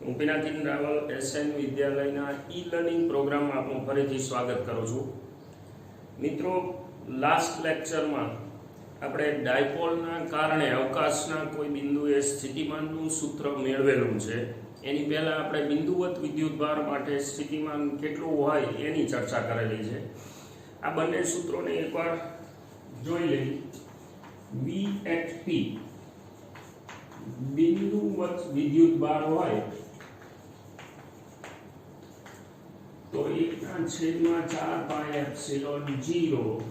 હું પિનાકિન રાવલ એસએન વિદ્યાલયના e learning પ્રોગ્રામમાં આપનું ફરીથી સ્વાગત કરું છું. મિત્રો, લાસ્ટ લેક્ચરમાં આપણે ડાયપોલના કારણે અવકાશના કોઈ બિંદુએ સ્થિતિમાનનું સૂત્ર મેળવેલું છે. એની પહેલાં આપણે બિંદુવત વિદ્યુતભાર માટે સ્થિતિમાન કેટલું હોય એની ચર્ચા કરેલી છે. આ બંને સૂત્રોને એકવાર જોઈ લઈએ. V at P બિંદુવત વિદ્યુતભાર હોય તો 1/4 પાઈ એપ્સિલોન 0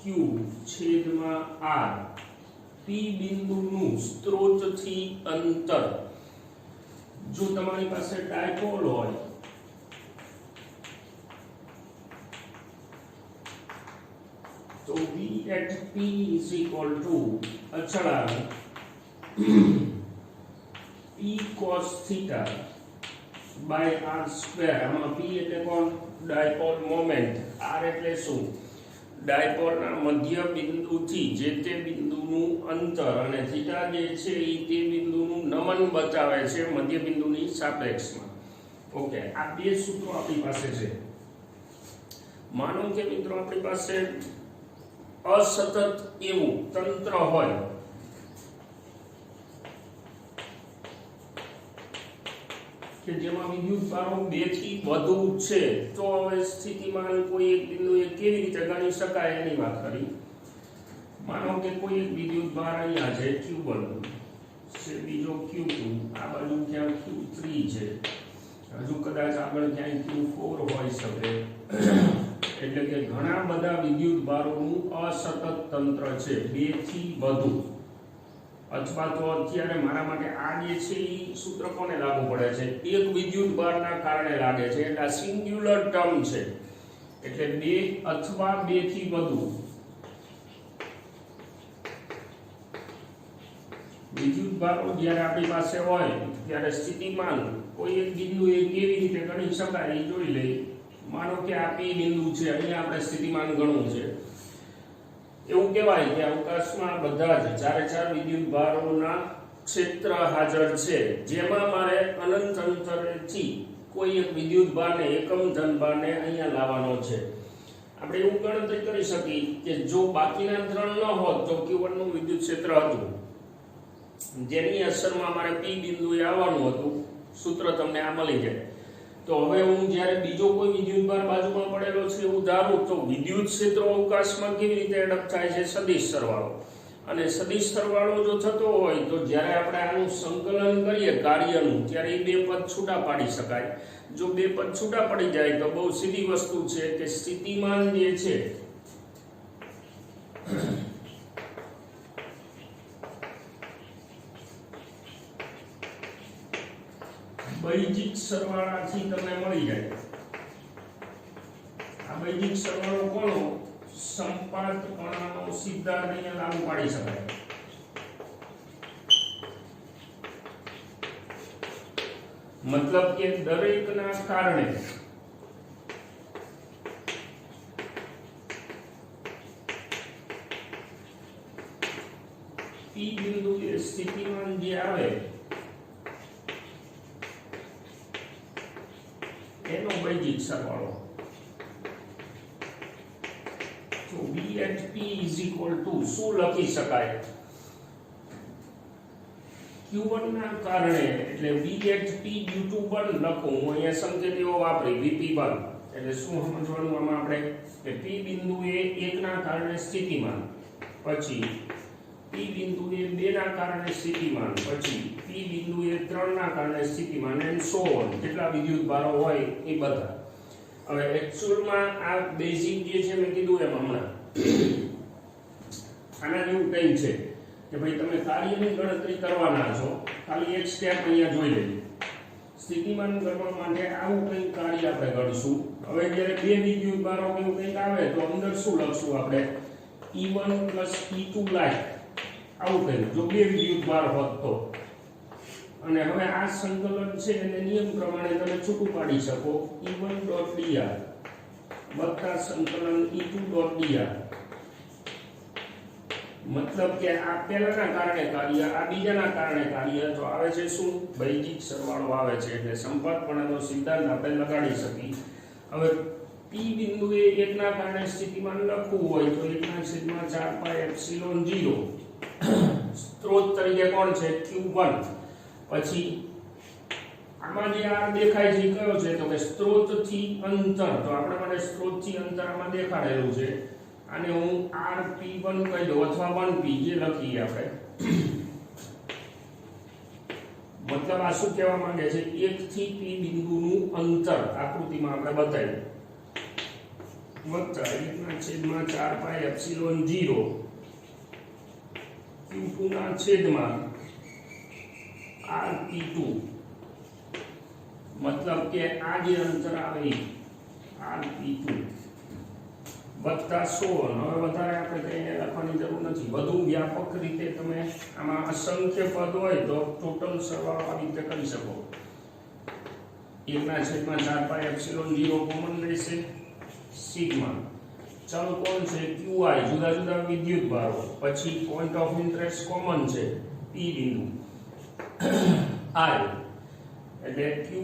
Q છેદમાં R P બિંદુનું સ્ત્રોતથી અંતર. જો તમારી પાસે ડાયપોલ હોય તો V at P is equal to અચળાંક P cos theta by R square. આમાં P એટલે કોણ? Dipole moment. R એટલે શું? ડાયપોલના મધ્ય બિંદુથી જે તે બિંદુનું અંતર, અને થીટા જે છે એ તે બિંદુનું નમન બતાવે છે મધ્ય બિંદુની સાપેક્ષમાં. ઓકે, આ બે સૂત્રો આપણી પાસે છે. માનો કે મિત્રો આપણી પાસે અસતત એવું તંત્ર હોય કે જેમાં વિદ્યુતભારો 2 થી વધુ છે, તો હવે સ્થિતિમાન કોઈ એક બિંદુએ કેવી રીતે ગણી શકાય એની વાત કરી. માનો કે કોઈ એક વિદ્યુતભાર અહીંયા છે Q1 છે, બીજો Q2, આ બાજુ ક્યાંક Q3 છે, હજુ કદાચ આગળ ક્યાંય Q4 હોઈ શકે. એટલે કે ઘણા બધા વિદ્યુતભારોનું અસતત તંત્ર છે, 2 થી વધુ. અથવા તો અત્યારે મારા માટે આ જે છે એ સૂત્ર કોને લાગુ પડે છે? એક વિદ્યુતભારના કારણે લાગે છે. એટલે આ સિંગ્યુલર ટર્મ છે. એટલે 2 અથવા 2 થી વધુ વિદ્યુતભારો જ્યારે આપણી પાસે હોય ત્યારે સ્થિતિમાન કોઈ એક બિંદુએ કેવી રીતે ગણી શકાય એ જોઈ લઈએ. માનો કે આ P બિંદુ છે, અહીંયા આપણે સ્થિતિમાન ગણવું છે. એવું કહેવાય કે અવકાશમાં બધા જ ચારે વિદ્યુતભારોના ક્ષેત્ર હાજર છે, જેમાં મારે અનંત અંતરેથી કોઈ એક વિદ્યુતભારને, એકમ ધનભારને અહીંયા લાવવાનો છે. આપણે એવું ગણતરી કરી શકીએ કે જો બાકીના 3 ન હોત તો Q1 નું વિદ્યુત ક્ષેત્ર હતું, જેની અસરમાં મારે P બિંદુએ આવવાનું હતું. સૂત્ર તમને આ મળી જાય. તો હવે હું જ્યારે બીજો કોઈ વિદ્યુતભાર બાજુમાં પડેલો છે એવું ધારું તો વિદ્યુત ક્ષેત્રો અવકાશમાં કેવી રીતે એડપ્ટ થાય છે? સદિશ સરવાળો. અને સદિશ સરવાળો જો થતો હોય તો જ્યારે આપણે આનું સંકલન કરીએ કાર્યનું, ત્યારે એ 2 પદ છૂટા પાડી શકાય. જો 2 પદ છૂટા પડી જાય તો બહુ સીધી વસ્તુ છે કે સ્થિતિમાન જે છે બૈજિક સરવાળાથી તમને મળી જાય. આ બૈજિક સરવાળો કોનો? સંપાતકણાનો સિદ્ધાંત અહીંયા લાગુ પાડી શકાય. મતલબ કે દરેકના કારણે P બિંદુએ સ્થિતિમાન જે આવે એનો બૈજિક સરવાળો. તો V at P is equal to શું લખી શકાય? Q1 ના કારણે, એટલે V at P due to 1 લખું હું અહીંયા સંકેતીઓ વાપરી Vp1. એટલે શું સમજવાનું આમાં આપણે કે P બિંદુએ 1 ના કારણે સ્થિતિમાન, પછી P બિંદુએ 2 ના કારણે સ્થિતિમાન, પછી P બિંદુએ 3 ના કારણે સ્થિતિમાન, એન્ડ સો ઓન. કેટલા વિદ્યુતભારો હોય એ બધા. હવે એક્ચ્યુઅલમાં આ બેઝિક જે છે મેં કીધું એમ હમણાં આના જેવું કંઈ છે કે ભાઈ તમે કાર્યની ગણતરી કરવાના છો, ખાલી એક સ્ટેપ અહીંયા જોઈ લેજો. સ્થિતિમાન ગણવા માટે આવું કંઈક કાર્ય આપણે ગણશું. હવે જ્યારે 2 વિદ્યુતભારો કેવું કંઈક આવે તો અંદર શું લખશું આપણે? E1 E2 લાઈક આવું કંઈક. જો 2 વિદ્યુતભાર હોત તો. અને હવે આ સંકલન છે એને નિયમ પ્રમાણે તમે છૂટું પાડી શકો. E1.dr વત્તા સંકલન E2.dr मतलब કે આ પહેલાના કારણે કાર્ય, આ બીજાના કારણે કાર્ય, તો આવે છે શું? વૈદિક સરવાળો આવે છે. એટલે સંપાતપણાનો સિદ્ધાંત આપણે લગાડી શકીએ. હવે P બિંદુએ 1 ના કારણે સ્થિતિમાન લખવું હોય તો 1/4 પાઈ એપ્સિલોન 0 સ્ત્રોત તરીકે કોણ છે? Q1. પછી આમાં જે r દેખાય છે કયો છે? તો કે સ્ત્રોતથી અંતર. તો આપણે માટે સ્ત્રોતથી અંતર આમાં દેખાડેલું છે. આને હું rp1 કહી દઉં અથવા 1p જે લખીએ આપણે. મતલબ આ શું કહેવા માંગે છે? 1 થી p બિંદુનું અંતર આકૃતિમાં આપણે બતાવ્યું. વત્તા 1/4 પાઈ એપ્સિલોન 0 q2 ના છેદમાં rp2. मतलब કે આ જે અંતર આવે rp2 વત્તા 16. હવે વધારે આપણે કહીને લખવાની જરૂર નથી. વધુ વ્યાપક રીતે તમે આમાં અસંખ્ય પદ હોય તો ટોટલ સરવાળો આવી રીતે કરી શકો. 1/4 પાઈ એપ્સિલોન 0 કોમન રહેશે. સિગ્મા ચલ કોણ છે? qi, જુદા જુદા વિદ્યુત ભારો. પછી પોઈન્ટ ઓફ ઇન્ટરેસ્ટ કોમન છે p બિંદુ i, એટલે qi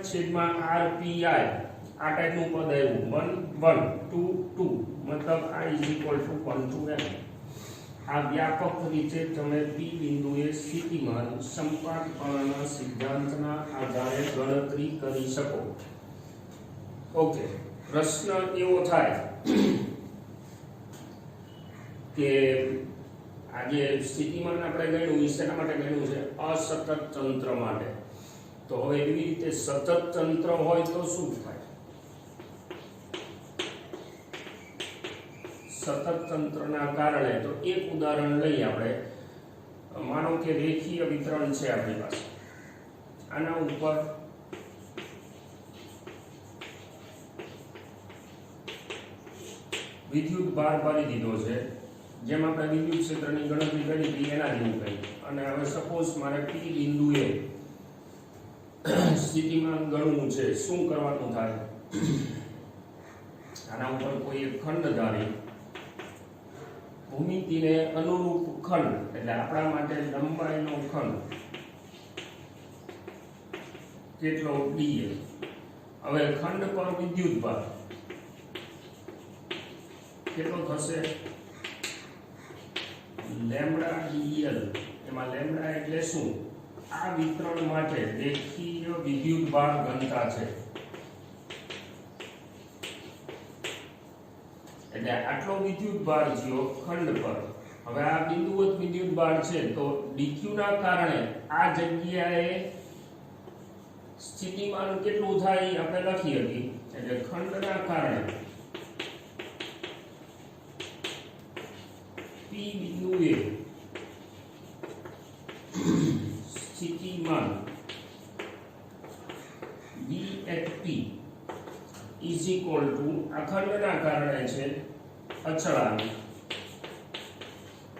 છેદમાં rpi. આ ટાઈપનું પદ આવ્યું 1 1 2 2. મતલબ i = 1 to n. આ વ્યાપક રીતે તમે p બિંદુએ સ્થિતિમાન સંપાતપણાના સિદ્ધાંતના આધારે ગણતરી કરી શકો. ઓકે, પ્રશ્ન એવો થાય કે આજે સ્થિતિમાન આપણે ગણ્યું, શેના માટે ગણ્યું છે? અસતત તંત્ર માટે. તો હવે એવી રીતે સતત તંત્ર હોય તો શું થાય? સતત તંત્રના કારણે તો એક ઉદાહરણ લઈએ આપણે. માનો કે રેખીય વિતરણ છે આપણી પાસે. આના ઉપર વિદ્યુત ભાર ભરી દીધો છે. જેમ આપણે વિદ્યુત ક્ષેત્રની ગણતરી કરી હતી એના જેવું કંઈ. અને હવે સપોઝ મારે p બિંદુએ સ્થિતિમાન ગણવું છે. શું કરવાનું થાય? આના ઉપર કોઈ એક ખંડ ધારી ભૂમિતિને અનુરૂપ ખંડ, એટલે આપણા માટે લંબાઈનો ખંડ કેટલો? dl. હવે ખંડ પર વિદ્યુત ભાર કેટલો થશે? Lambda dl. એમાં લેમ્બડા એટલે શું? આ વિતરણ માટે રેખીય વિદ્યુત ભાર ઘનતા છે. એટલે આટલો વિદ્યુત ભાર થયો ખંડ પર. હવે આ બિંદુવત વિદ્યુત ભાર છે તો dq ના કારણે આ જગ્યાએ સ્થિતિમાન કેટલું થાય આપણે લખી હતી. એટલે ખંડના કારણે p બિંદુએ સ્થિતિમાન v at p is equal to આ ખંડના કારણે છે અચળાંક,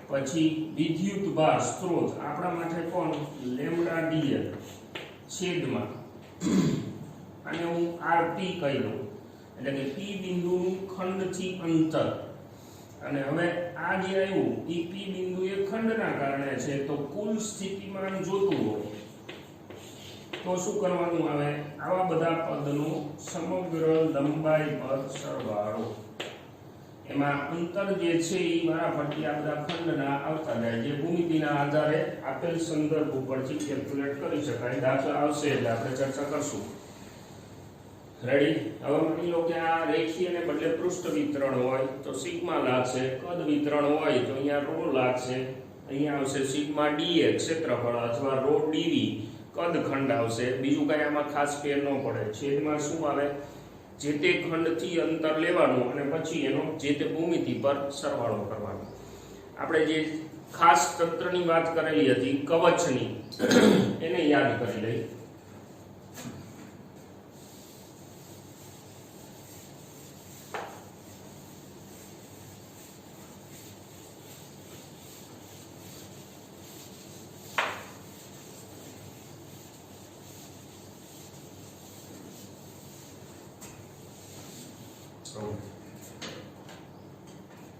પછી વિદ્યુત ભાર સ્ત્રોત આપણા માટે કોણ? લેમ્બડા dl છેદમાં અને હું rp કહી દઉં. એટલે કે p બિંદુનું ખંડથી અંતર. અને હવે આ જે આવ્યું એ p બિંદુએ ખંડના કારણે છે. તો કુલ સ્થિતિમાન જોતું હોય તો શું કરવાનું આવે? આવા બધા પદનો સમગ્ર લંબાઈ પર સરવાળો. એમાં અંતર જે છે એ વારાફરતી આ બધા ખંડના આવતા જાય, જે ભૂમિતિના આધારે આપેલ સંદર્ભ ઉપરથી કેલ્ક્યુલેટ કરી શકાય. દાખલા આવશે એટલે આપણે ચર્ચા કરશું. રેડી? હવે માની લો કે આ રેખીયને બદલે પૃષ્ઠ વિતરણ હોય તો સિગ્મા લાગશે. કદ વિતરણ હોય તો અહીંયા રો લાગશે. અહીંયા આવશે સિગ્મા dx ક્ષેત્રફળ અથવા રો dv કદ ખંડ આવશે. બીજું કઈ આમાં ખાસ ફેર ન પડે. છેદમાં શું આવે? જે તે ખંડથી અંતર લેવાનું અને પછી એનો જે તે ભૂમિતિ પર સરવાળો કરવાનો. આપણે જે ખાસ તંત્રની વાત કરેલી હતી કવચની, એને યાદ કરી લઈએ.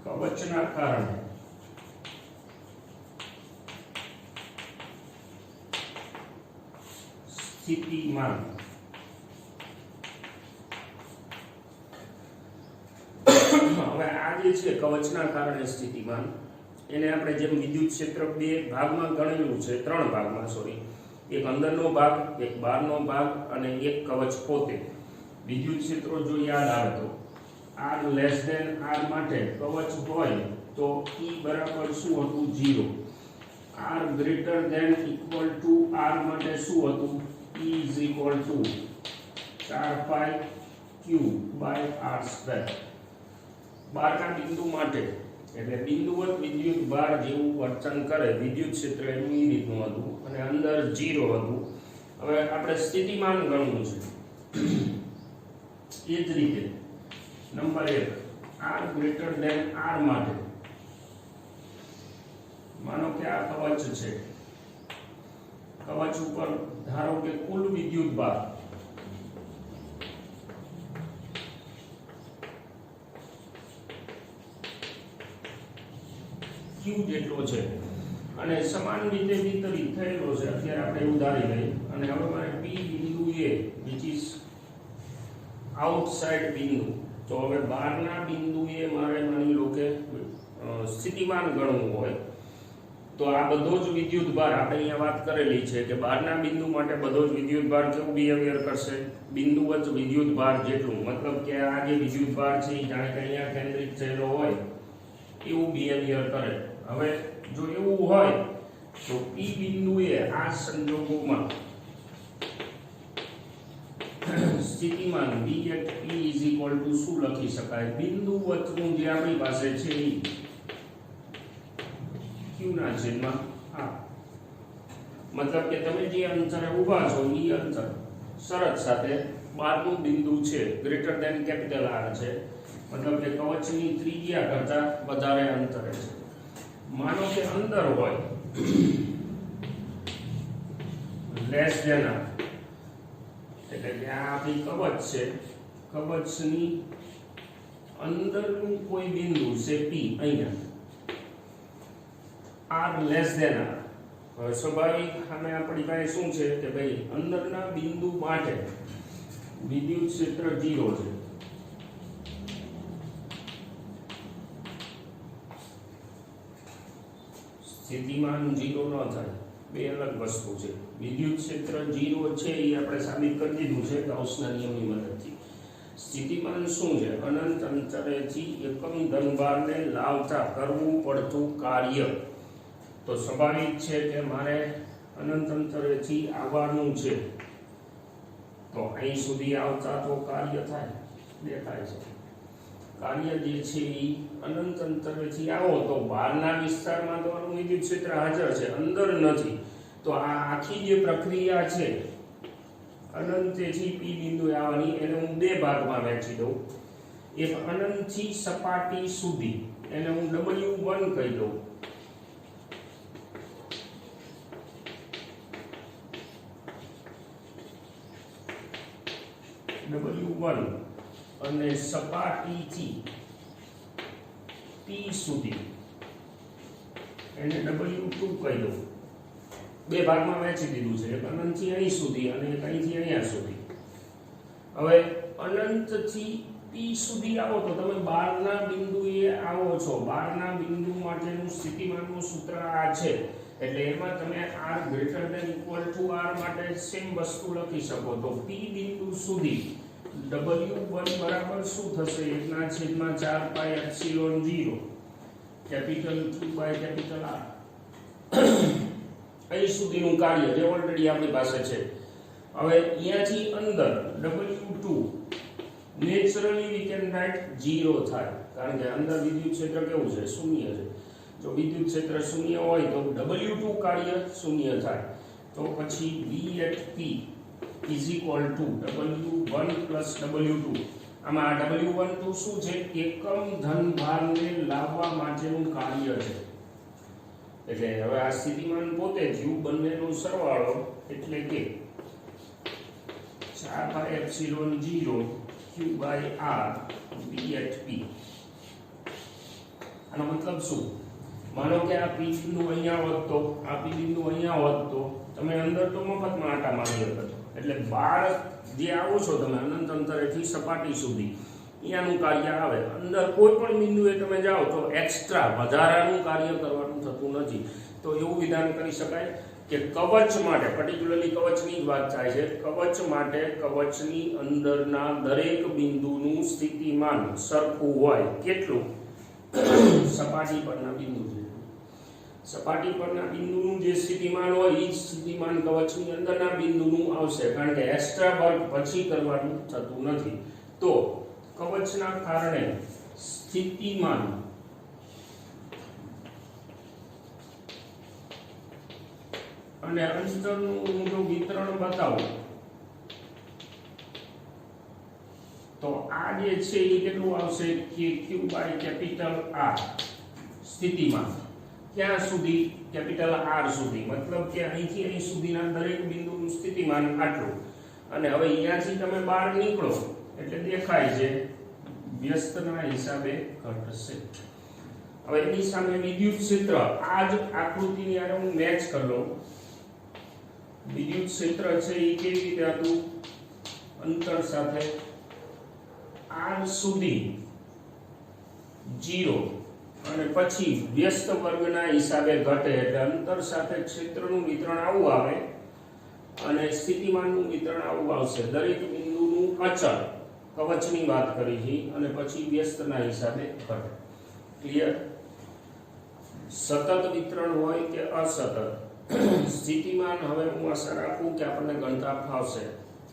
કવચના કારણે સ્થિતિમાન હવે આ જે છે કવચના કારણે સ્થિતિમાન એને આપણે જેમ વિદ્યુત ક્ષેત્ર બે ભાગમાં ગણેલું છે, ત્રણ ભાગમાં સોરી, એક અંદરનો ભાગ, એક બહારનો ભાગ અને એક કવચ પોતે. વિદ્યુત ક્ષેત્રો જો યાદ આવે તો r લેસ ધેન r માટે કવચ હોય તો E બરાબર શું હતું 0, r greater than equal to r માટે શું હતું E is equal to 4 pi q by r square. બહારના બિંદુ માટે એટલે બિંદુવત વિદ્યુત ભાર જેવું વર્તન કરે વિદ્યુત ક્ષેત્ર એનું એ રીતનું હતું અને અંદર 0 હતું. હવે આપણે સ્થિતિમાન ગણવું છે. એ જ રીતે number 1 r greater than r માટે માનો કે આ કવચ છે, કવચ ઉપર ધારો કે કુલ વિદ્યુત ભાર q જેટલો છે અને સમાન રીતે વિતરિત થયેલો છે. અત્યારે આપણે એવું ધારી લઈએ અને હવે મારે p બિંદુ a which is આઉટસાઇડ બિંદુ, તો હવે બહારના બિંદુએ મારે માની લો કે સ્થિતિમાન ગણવું હોય તો આ બધો જ વિદ્યુત ભાર આપણે અહીંયા વાત કરેલી છે કે બહારના બિંદુ માટે બધો જ વિદ્યુત ભાર કેવું બિહેવિયર કરશે, બિંદુવત વિદ્યુત ભાર જેટલું, મતલબ કે આ જે વિદ્યુત ભાર છે એ જાણે કે અહીંયા કેન્દ્રિત થયેલો હોય એવું બિહેવિયર કરે. હવે જો એવું હોય તો p બિંદુએ આ સંજોગોમાં સ્થિતિમાન v at p is equal to શું લખી શકાય, બિંદુવતનું જે આપણી પાસે છે એ q ના છેદમાં r, મતલબ કે તમે જે અંતરે ઊભા છો એ અંતર શરત સાથે બહારનું બિંદુ છે ગ્રેટર ધેન કેપિટલ R છે, મતલબ કે કવચની ત્રિજ્યા કરતા વધારે અંતરે છે. માનો કે અંદર હોય લેસ ધેન r એટલે કે આ આપણી કવચ છે, કવચની અંદરનું કોઈ બિંદુ છે p અહીંયા r લેસ ધેન r. હવે સ્વાભાવિક સામે આપણી પાસે શું છે કે ભાઈ અંદરના બિંદુ માટે વિદ્યુત ક્ષેત્ર 0 છે. સ્થિતિમાન 0 ન થાય, બે અલગ વસ્તુ છે. વિદ્યુત ક્ષેત્ર 0 છે એ આપણે સાબિત કરી દીધું છે ગાઉસના નિયમની મદદથી. સ્થિતિમાન શું છે, અનંત અંતરેથી એકમ ધનભારને લાવતા કરવું પડતું કાર્ય. તો સ્વાભાવિક છે કે મારે અનંત અંતરેથી આવવાનું છે તો અહીં સુધી આવતા તો કાર્ય થાય, દેખાય છે કાર્ય જે છે એ અનંત અંતરેથી આવો તો બહારના વિસ્તારમાં તો આનું વિદ્યુત ક્ષેત્ર હાજર છે, અંદર નથી. તો આ આખી જે પ્રક્રિયા છે અનંતથી p બિંદુએ આવવાની એને હું બે ભાગમાં વહેંચી દઉં. એક અનંતથી સપાટી સુધી એને હું w1 કહી દઉં w1 અને સપાટીથી p સુધી એને w2 કહી દઉં. બે ભાગમાં વહેંચી દીધું છે, એક અનંતથી અહીં સુધી અને એક અહીંથી અહીંયા સુધી. હવે અનંતથી p સુધી આવો તો તમે બહારના બિંદુએ આવો છો, બહારના બિંદુ માટેનું સ્થિતિમાનનું સૂત્ર આ છે એટલે એમાં તમે r greater than equal to r માટે સેમ વસ્તુ લખી શકો. તો p બિંદુ સુધી w1 બરાબર શું થશે, 1/4 pi epsilon 0 capital Q by capital R. અહીં સુધીનું કાર્ય જે ઓલરેડી આપણી પાસે છે. હવે અહીંયાથી અંદર w2 naturally we can write 0 થાય, કારણ કે અંદર વિદ્યુત ક્ષેત્ર કેવું છે, શૂન્ય છે. જો વિદ્યુત ક્ષેત્ર શૂન્ય હોય તો w2 કાર્ય શૂન્ય થાય. તો પછી v at p is equal to w1 plus w2. આમાં w12 શું છે, એકમ ધનભારને લાવવા માટેનું કાર્ય છે. એટલે હવે આ સ્થિતિમાન પોતે જ u બંનેનો સરવાળો એટલે કે 4 pi epsilon 0 q by r v at p. આનો મતલબ શું, માનો કે આ p બિંદુ અહીંયા હોત તો આ p બિંદુ અહીંયા હોત તો તમે અંદર તો મફતમાં આટા મારી શકો. એટલે બહાર જે આવો છો તમે અનંત અંતરેથી સપાટી સુધી અહીંયાનું કાર્ય આવે. અંદર કોઈ પણ બિંદુએ તમે જાઓ તો એક્સ્ટ્રા વધારાનું કાર્ય કરવાનું થતું નથી. તો એવું વિધાન કરી શકાય કે કવચ માટે, પર્ટિક્યુલરલી કવચની જ વાત થાય છે, કવચ માટે કવચની અંદરના દરેક બિંદુનું સ્થિતિમાન સરખું હોય. કેટલું? સપાટી પરના બિંદુ છે, સપાટી પરના બિંદુનું જે સ્થિતિમાન હોય એ જ સ્થિતિમાન કવચની અંદરના બિંદુનું આવશે, કારણ કે એક્સ્ટ્રા વર્ક પછી કરવાનું થતું નથી. તો કવચના કારણે સ્થિતિમાન અને અંતરનું હું જો વિતરણ બતાવું તો આ જે છે એ કેટલું આવશે? KQ બાય કેપિટલ R સ્થિતિમાન. ક્યાં સુધી? કેપિટલ R સુધી, મતલબ કે અહીંથી અહીં સુધીના દરેક બિંદુનું સ્થિતિમાન આટલું. અને હવે અહીંયાથી તમે બહાર નીકળો એટલે દેખાય છે વ્યસ્તના હિસાબે ઘટશે. હવે એની સામે વિદ્યુત ક્ષેત્ર, આ જ આકૃતિની હારે હું મેચ કરી લઉં. વિદ્યુત ક્ષેત્ર છે એ કેવી રીતે હતું? અંતર સાથે R સુધી 0 અને પછી વ્યસ્ત વર્ગના હિસાબે ઘટે, એટલે અંતર સાથે ક્ષેત્રનું વિતરણ આવું આવે અને સ્થિતિમાનનું વિતરણ આવું આવશે. દરેક બિંદુનું અચળ કવચની વાત કરી છે અને પછી વ્યસ્તના હિસાબે ઘટે. ક્લિયર? સતત વિતરણ હોય કે અસતત સ્થિતિમાન, હવે હું આશા રાખું કે આપણને ગણતા ફાવશે.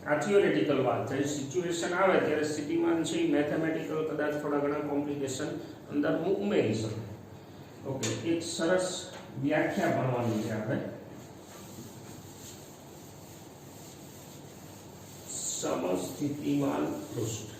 આ થિયોરેટિકલ વાત છે. સિચ્યુએશન આવે ત્યારે સ્થિતિમાન છે મેથેમેટિકલ કદાચ થોડા ઘણા કોમ્પ્લિકેશન અંદર હું ઉમેરી શકું. ઓકે, એક સરસ વ્યાખ્યા ભણવાની છે આપણે. સમસ્થિતિમાન પૃષ્ઠ.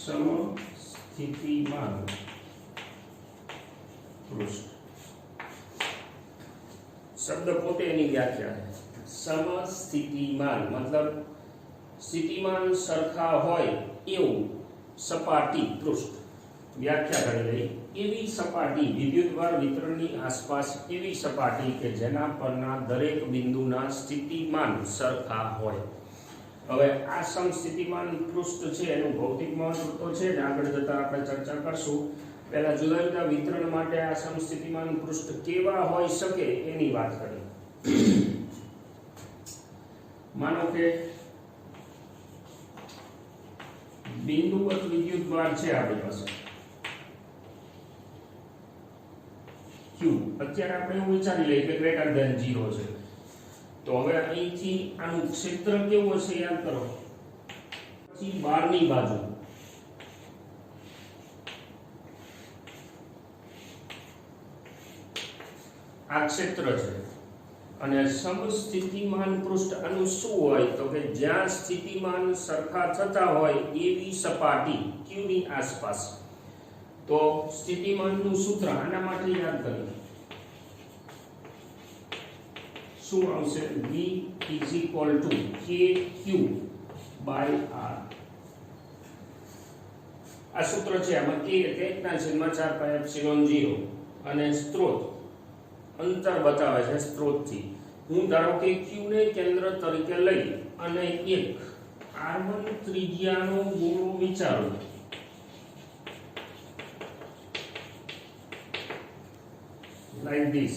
સમસ્થિતિમાન પૃષ્ઠ શબ્દ પોતે એની વ્યાખ્યા છે. સમસ્થિતિમાન મતલબ સ્થિતિમાન સરખા હોય એવું સપાટી પૃષ્ઠ. વ્યાખ્યા કરી લઈ. એવી સપાટી, વિદ્યુતભાર વિતરણની આસપાસ એવી સપાટી કે જેના પરના દરેક બિંદુના સ્થિતિમાન સરખા હોય. હવે આ સમસ્થિતિમાન પૃષ્ઠ છે એનું ભૌતિક મહત્વ તો છે ને, આગળ જતા આપણે ચર્ચા કરશું. પહેલા જુદા જુદા વિતરણ માટે આ સમસ્થિતિમાન પૃષ્ઠ કેવા હોઈ શકે એની વાત કરીએ. માનો કે બિંદુવત વિદ્યુતભાર છે આપણી પાસે Q. અત્યારે આપણે એવું વિચારી લઈએ કે ગ્રેટર ધેન 0 છે. તો હવે અહીંથી આનું ક્ષેત્ર કેવું હશે યાદ કરો. પછી બહારની બાજુ આ ક્ષેત્ર છે અને સમસ્થિતિમાન પૃષ્ઠ આનું શું હોય તો કે જ્યાં સ્થિતિમાન સરખા થતા હોય એવી સપાટી Q ની આસપાસ. તો સ્થિતિમાનનું સૂત્ર આના માટે યાદ કરીએ. શું આવશે? V is equal to KQ by R. આ સૂત્ર છે. આમાં K એટલે 1/4πε0 અને સ્ત્રોત અંતર બતાવે છે સ્ત્રોતથી. હું ધારો કે Q ને કેન્દ્ર તરીકે લઈ અને એક R1 ત્રિજ્યાનો ગોળો વિચારું. like this.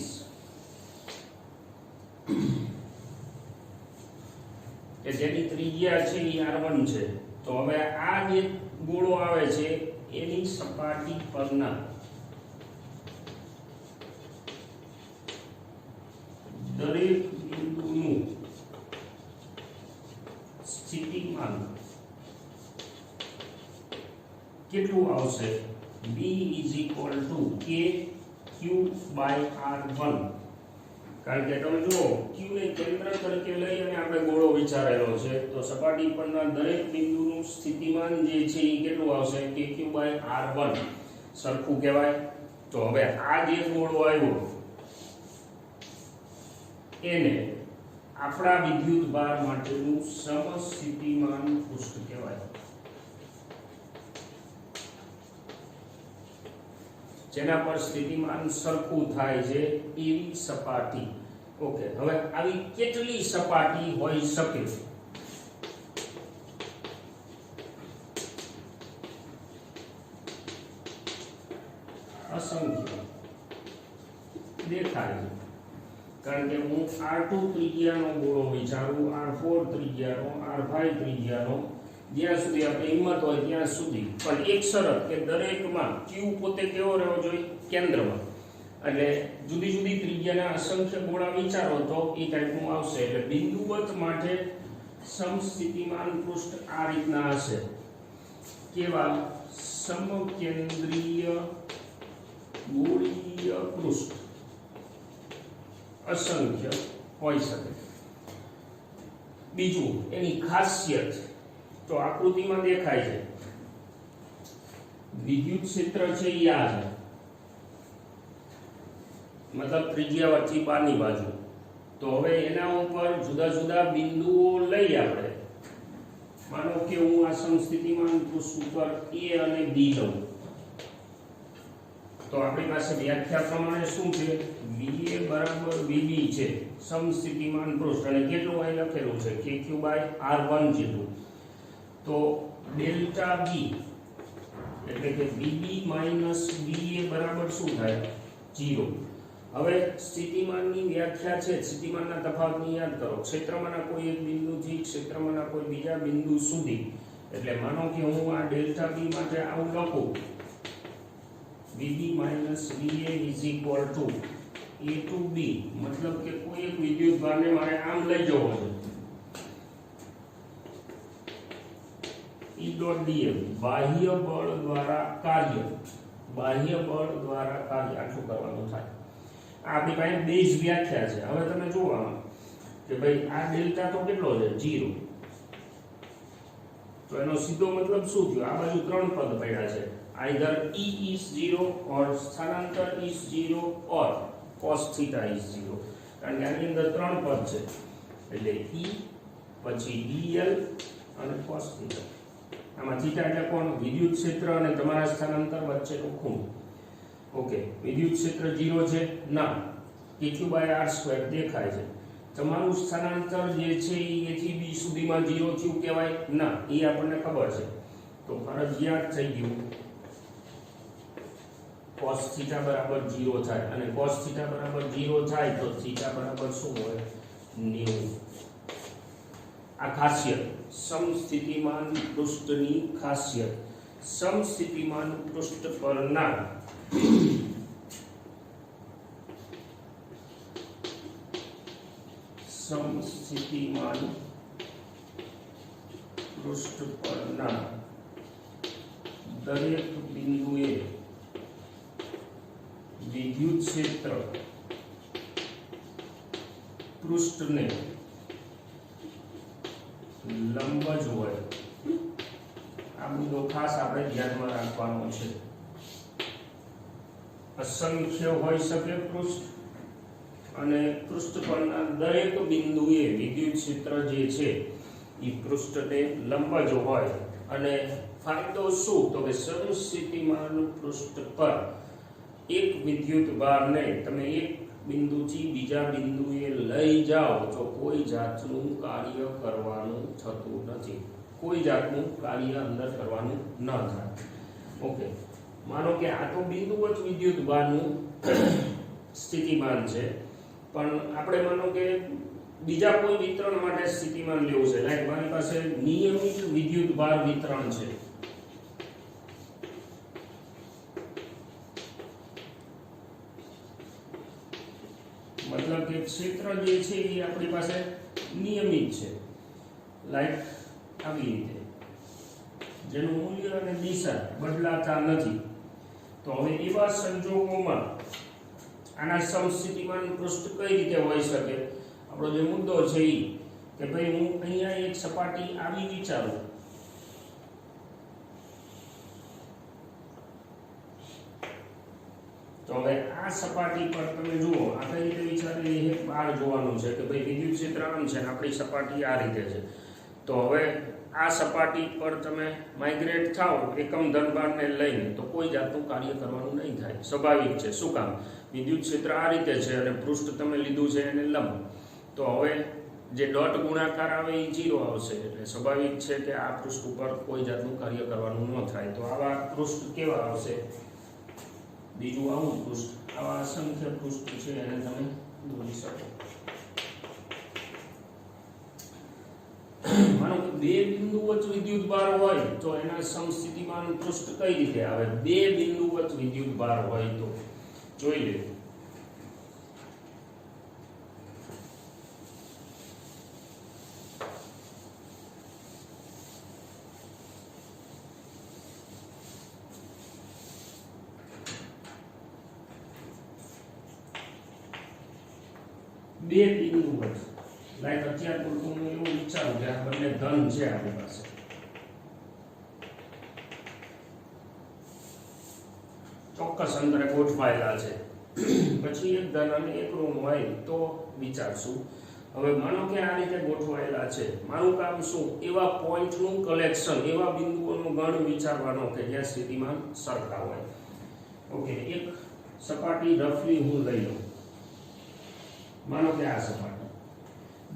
કે જેની ત્રિજ્યા છે એ R1 છે. તો હવે આ જે ગોળો આવે છે એની સપાટી પરના દરેક બિંદુનું સ્થિતિમાન કેટલું આવશે? B is equal to KQ by R1. કારણ કે તમે જુઓ Q ને કેન્દ્ર તરીકે લઈ અને આપણે ગોળો વિચારેલો છે, તો સપાટી પરના દરેક બિંદુનું સ્થિતિમાન જે છે એ કેટલું આવશે? KQ by R1 સરખું કહેવાય. તો હવે આ જે ગોળો આવ્યો એને આપણા વિદ્યુત ભાર માટેનું સમસ્થિતિમાન પૃષ્ઠ કહેવાય, જેના પર સ્થિતિમાન સરખું થાય છે એવી સપાટી. ઓકે, હવે આવી કેટલી સપાટી હોઈ શકે? અસંખ્ય દેખાય છે, કારણ કે હું R2 ત્રિજ્યાનો ગોળો વિચારું, R4 ત્રિજ્યાનો, R5 ત્રિજ્યાનો, જ્યાં સુધી આપણે હિંમત હોય ત્યાં સુધી. પણ એક શરત કે દરેકમાં Q પોતે કેવો રહેવો જોઈએ? કેન્દ્રમાં. એટલે જુદી જુદી ત્રિજ્યાના અસંખ્ય ગોળા વિચારો તો એ ટાઈપનું આવશે. એટલે બિંદુવત માટે સમસ્થિતિમાન પૃષ્ઠ આ રીતના હશે. કેવા? સમકેન્દ્રીય ગોળીય પૃષ્ઠ અસંખ્ય હોઈ શકે. બીજું એની ખાસિયત તો આકૃતિમાં દેખાય છે. વિદ્યુત ક્ષેત્ર છે એ આ છે, મતલબ ત્રિજ્યા વચ્ચે બહારની બાજુ. તો હવે એના ઉપર જુદા જુદા બિંદુઓ લઈ આપણે. માનો કે હું આ સમસ્થિતિમાન પૃષ્ઠ ઉપર A અને B લઉં, તો આપણી પાસે વ્યાખ્યા પ્રમાણે શું છે? VA બરાબર VB છે સમસ્થિતિમાન પૃષ્ઠ, અને કેટલું અહીં લખેલું છે? KQ/R1 જેટલું. તો ડેલ્ટા B એટલે કે VB - VA બરાબર શું થાય? 0. હવે સ્થિતિમાનની વ્યાખ્યા છે, સ્થિતિમાનના તફાવતને યાદ કરો. ક્ષેત્રમાંના કોઈ એક બિંદુથી ક્ષેત્રમાંના કોઈ બીજા બિંદુ સુધી. એટલે માનો કે હું આ ડેલ્ટા B માટે આવું લખું, VB - VA A to B, મતલબ કે કોઈ એક વિદ્યુત ભારને મારે આમ લઈ જવો છે. E.dl બાહ્ય બળ દ્વારા કાર્ય, બાહ્ય બળ દ્વારા કાર્ય આટલું કરવાનું થાય. આ આપણી પાસે બેઝ વ્યાખ્યા છે. હવે તમે જુઓ આમાં કે ભાઈ આ ડેલ્ટા તો કેટલો છે? 0. તો એનો સીધો મતલબ શું થયો? આ બાજુ ત્રણ પદ પડ્યા છે. either E is 0 or સ્થાનાંતર is 0 or cos theta is 0. કારણ કે આની અંદર ત્રણ પદ છે, એટલે E પછી dl અને cos theta. આમાં થીટા એટલે કોણ? વિદ્યુત ક્ષેત્ર અને તમારા સ્થાનાંતર વચ્ચેનું ખૂણો. ઓકે, વિદ્યુત ક્ષેત્ર 0 છે? ના. KQ/R² દેખાય છે. તમારું સ્થાનાંતર જે છે એ A થી B સુધીમાં 0 થયું કહેવાય? ના, એ આપણને ખબર છે. તો ફરજિયાત થઈ ગયું cos થીટા બરાબર 0 થાય, અને cos થીટા બરાબર 0 થાય તો થીટા બરાબર શું હોય? 90. આ ખાસિયત સમસ્થિતિમાન પૃષ્ઠની ખાસિયત. સમસ્થિતિમાન પૃષ્ઠ પરના સમસ્થિતિમાન પૃષ્ઠ પરના દરેક બિંદુએ વિદ્યુત ક્ષેત્ર પૃષ્ઠને લંબ જ હોય. આ મુદ્દો ખાસ આપણે ધ્યાનમાં રાખવાનો છે. અસંખ્ય હોઈ શકે પૃષ્ઠ, અને પૃષ્ઠ પરના દરેક બિંદુએ વિદ્યુત ક્ષેત્ર જે છે એ પૃષ્ઠને લંબ જ હોય. અને ફાયદો શું? તો કે સમસ્થિતિમાન પૃષ્ઠ પર એક વિદ્યુત ભારને તમે એક બિંદુથી બીજા બિંદુએ લઈ જાઓ તો કોઈ જાતનું કાર્ય કરવાનું થતું નથી. કોઈ જાતનું કાર્ય અંદર કરવાનું ન થાય. ઓકે, માનો કે આ તો બિંદુવત વિદ્યુત ભારનું સ્થિતિમાન છે, પણ આપણે માનો કે બીજા કોઈ વિતરણ માટે સ્થિતિમાન લેવું છે. લાઈક મારી પાસે નિયમિત વિદ્યુત ભાર વિતરણ છે. મતલબ કે ક્ષેત્ર જે છે એ આપણી પાસે નિયમિત છે, લાઈક આવી રીતે, જેનું મૂલ્ય અને દિશા બદલાતા નથી. તો હવે એવા સંજોગોમાં આના સમસ્થિતિમાન પૃષ્ઠ કઈ રીતે હોઈ શકે? આપણો જે મુદ્દો છે એ કે ભાઈ હું અહીંયા એક સપાટી આવી વિચારું, તો હવે આ સપાટી પર તમે જુઓ આ કઈ રીતે વિચારી છે, બહાર જોવાનું છે કે ભાઈ વિદ્યુત ક્ષેત્ર આમ છે અને આપણી સપાટી આ રીતે છે. તો હવે આ સપાટી પર તમે માઇગ્રેટ થાઓ એકમ ધનભારને લઈને તો કોઈ જાતનું કાર્ય કરવાનું નહીં થાય. સ્વાભાવિક છે. શું કામ? વિદ્યુત ક્ષેત્ર આ રીતે છે અને પૃષ્ઠ તમે લીધું છે એને લંબ. તો હવે જે ડોટ ગુણાકાર આવે એ 0 આવશે. એટલે સ્વાભાવિક છે કે આ પૃષ્ઠ ઉપર કોઈ જાતનું કાર્ય કરવાનું ન થાય. તો આવા પૃષ્ઠ કેવા આવશે? બીજું આવું પૃષ્ઠ, આવા અસંખ્ય પૃષ્ઠ છે એને તમે દોરી શકો. માનો કે બે બિંદુ વચ્ચે વિદ્યુત ભાર હોય તો એના સમસ્થિતિમાન પૃષ્ઠ કઈ રીતે આવે? બે બિંદુ વચ્ચે વિદ્યુત ભાર હોય તો જોઈ લે. બે બિંદુ વચ્ચે લાઈક અત્યાર પૂરતું હું એવું વિચારું કે આ બંને ધન છે આપણી પાસે. ચોક્કસ અંતરે ગોઠવાયેલા છે. પછી એક ધન અને એક ઋણ હોય તો વિચારશું. હવે માનો કે આ રીતે ગોઠવાયેલા છે. મારું કામ શું? એવા પોઈન્ટનું કલેક્શન, એવા બિંદુઓનો ગણ વિચારવાનો કે જ્યાં સ્થિતિમાન સરખા હોય. ઓકે, એક સપાટી રફલી હું લઈ લઉં. માનો કે આ સપાટી,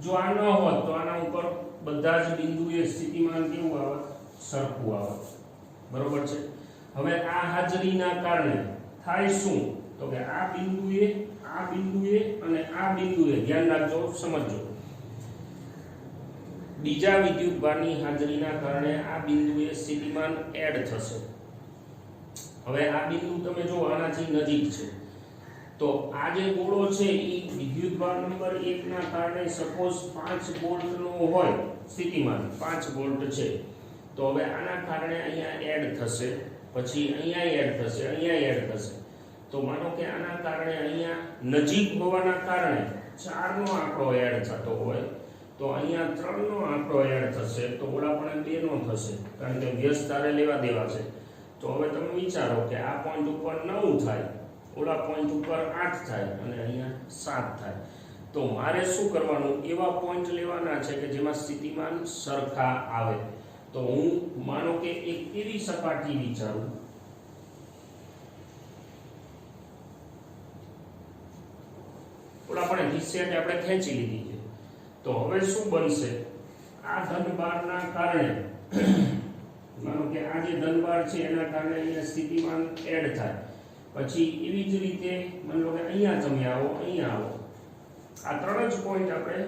જો આ ન હોત તો આના ઉપર બધા જ બિંદુએ સ્થિતિમાન કેવું આવત? સરખું આવત. બરોબર છે. હવે આ હાજરીના કારણે થાય શું? તો કે આ બિંદુએ અને આ બિંદુએ, ધ્યાન રાખજો, સમજજો, બીજા વિદ્યુતભારની હાજરીના કારણે આ બિંદુએ સ્થિતિમાન એડ થશે. હવે આ બિંદુ તમે જો આનાથી નજીક છે તો આ જે ગોળો છે એ વિદ્યુતભાર નંબર 1 ના કારણે સપોઝ 5 વોલ્ટનો હોય સ્થિતિમાન, 5 વોલ્ટ છે. તો હવે આના કારણે અહીંયા એડ થશે, પછી અહીંયા એડ થશે, અહીંયા એડ થશે. તો માનો કે આના કારણે અહીંયા નજીક હોવાના કારણે 4 નો આંકડો એડ થતો હોય તો અહીંયા 3 નો આંકડો એડ થશે, તો ઓલા પણ 2 નો થશે, કારણ કે વ્યસ્ત તારે લેવા દેવા છે. તો હવે તમે વિચારો કે આ પોઈન્ટ ઉપર 9 થાય, ઓલા પોઈન્ટ ઉપર 8 થાય અને અહીંયા 7 થાય. તો મારે શું કરવાનું? એવા પોઈન્ટ લેવાના છે કે જેમાં સ્થિતિમાન સરખા આવે. તો હું માનો કે એક એવી સપાટી વિચારું, ઓલા પણ રિસેટ આપણે ખેંચી લીધી છે. તો હવે શું બનશે? આ ધનભારના કારણે માનો કે આ જે ધનભાર છે એના કારણે અહીંયા સ્થિતિમાન એડ થાય. પછી એવી જ રીતે માની લો કે અહીંયા તમે આવો, અહીંયા આવો. આ 3 જ પોઈન્ટ આપણે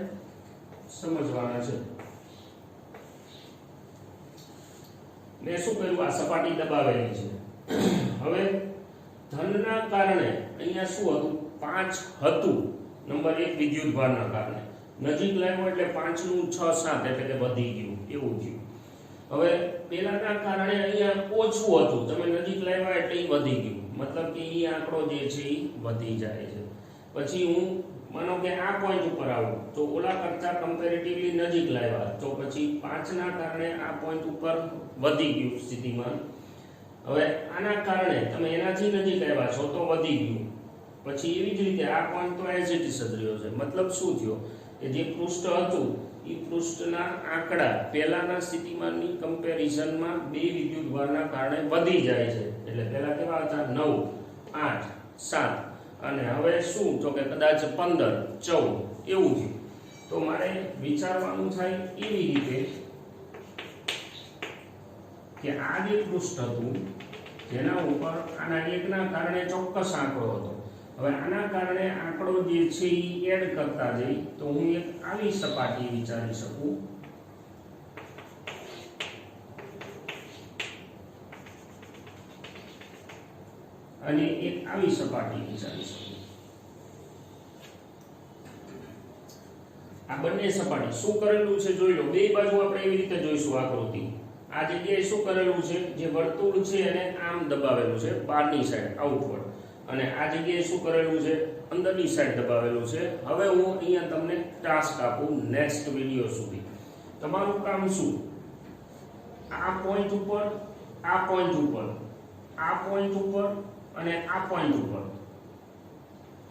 સમજવાના છે. મેં શું કર્યું? આ સપાટી દબાવેલી છે. હવે ધનના કારણે અહીંયા શું હતું? 5 હતું. નંબર 1 વિદ્યુતભારના કારણે નજીક લાવ્યો એટલે 5 નું 6 7 એટલે કે વધી ગયું, એવું થયું. હવે પેલાના કારણે અહીંયા ઓછું હતું, તમે નજીક લાવ્યા એટલે એ વધી ગયું, મતલબ કે એ આંકડો જે છે એ વધી જાય છે. પછી હું માનો કે આ પોઈન્ટ ઉપર આવું તો ઓલા કરતા કમ્પેરેટિવલી નજીક લાવ્યા તો પછી 5 ના કારણે આ પોઈન્ટ ઉપર વધી ગયું સ્થિતિમાન. હવે આના કારણે તમે એનાથી નજીક આવ્યા છો તો વધી ગયું. પછી એવી જ રીતે આ પોઈન્ટ તો એઝ ઇટ ઇઝ જ રહ્યો છે. મતલબ શું થયો? કે જે પૃષ્ઠ હતું એ પૃષ્ઠના આંકડા પહેલાના સ્થિતિમાનની કમ્પેરિઝનમાં બે વિદ્યુતભારના કારણે વધી જાય છે. એટલે પહેલા કેવા હતા? 9 8 7 અને હવે શું? તો કે કદાચ 15 14 એવું થયું. તો મારે વિચારવાનું થાય એવી રીતે કે આ જે પૃષ્ઠ હતું જેના ઉપર આના એકના કારણે ચોક્કસ આંકડો હતો. હવે આના કારણે આંકડો જે છે એ એડ કરતા જઈ તો હું એક આવી સપાટી વિચારી શકું. અને એક આવી સપાટી વિચારી શકું. આ બંને સપાટી શું કરેલું છે જોઈ લો. બે બાજુ આપણે એવી રીતે જોઈશું આકૃતિ. આ જગ્યાએ શું કરેલું છે? જે વર્તુળ છે એને આમ દબાવેલું છે બહારની સાઈડ, આઉટવર્ડ. અને આ જગ્યાએ શું કરેલું છે? અંદરની સાઈડ દબાવેલું છે. હવે હું અહીંયા તમને ટાસ્ક આપું નેક્સ્ટ વિડિયો સુધી. તમારું કામ શું? આ પોઈન્ટ ઉપર, આ પોઈન્ટ ઉપર, આ પોઈન્ટ ઉપર અને આ પોઈન્ટ ઉપર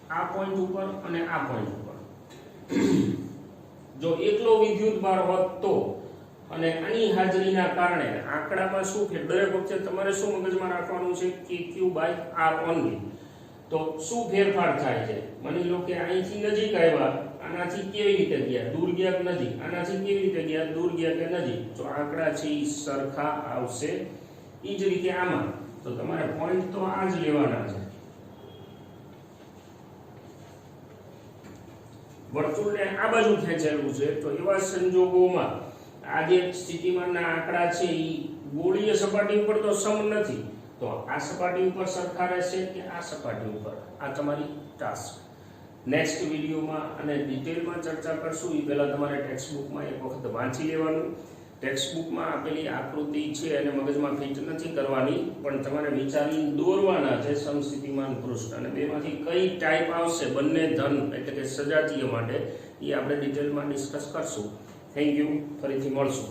આ પોઈન્ટ ઉપર અને આ પોઈન્ટ ઉપર જો એકલો વિદ્યુત ભાર હોત તો અને આની હાજરીના કારણે આંકડામાં શું કે દરેક વખતે તમારે શું મગજમાં રાખવાનું છે કે Q/R ઓનલી. તો શું ફેરફાર થાય છે? માની લો કે અહીંથી નજીક આવ્યા, આનાથી કેવી રીતે ગયા, દૂર ગયા કે નજીક, આનાથી કેવી રીતે ગયા, દૂર ગયા કે નજીક. જો આંકડા છે એ સરખા આવશે. એ જ રીતે આમાં તો તમારે પોઈન્ટ તો આ જ લેવાના છે. વર્તુળને આ બાજુ ખેંચેલું છે, તો એવા સંજોગોમાં આ જે સ્થિતિમાનના આંકડા છે એ ગોળીય સપાટી ઉપર તો સમ નથી, તો આ સપાટી ઉપર સરખા રહેશે કે આ સપાટી ઉપર. આ તમારી ટાસ્ક. નેક્સ્ટ વિડીયોમાં અને ડિટેલમાં ચર્ચા કરશું. એ પહેલાં તમારે ટેક્સ્ટબુકમાં એક વખત વાંચી લેવાનું. ટેક્સ્ટબુકમાં આપેલી આકૃતિ છે એને મગજમાં ફિટ નથી કરવાની, પણ તમારે વિચારીને દોરવાના છે સમસ્થિતિમાન પૃષ્ઠ. અને બેમાંથી કઈ ટાઈપ આવશે બંને ધન એટલે કે સજાતીય માટે, એ આપણે ડિટેલમાં ડિસ્કસ કરશું. Thank you. ફરીથી મળશું.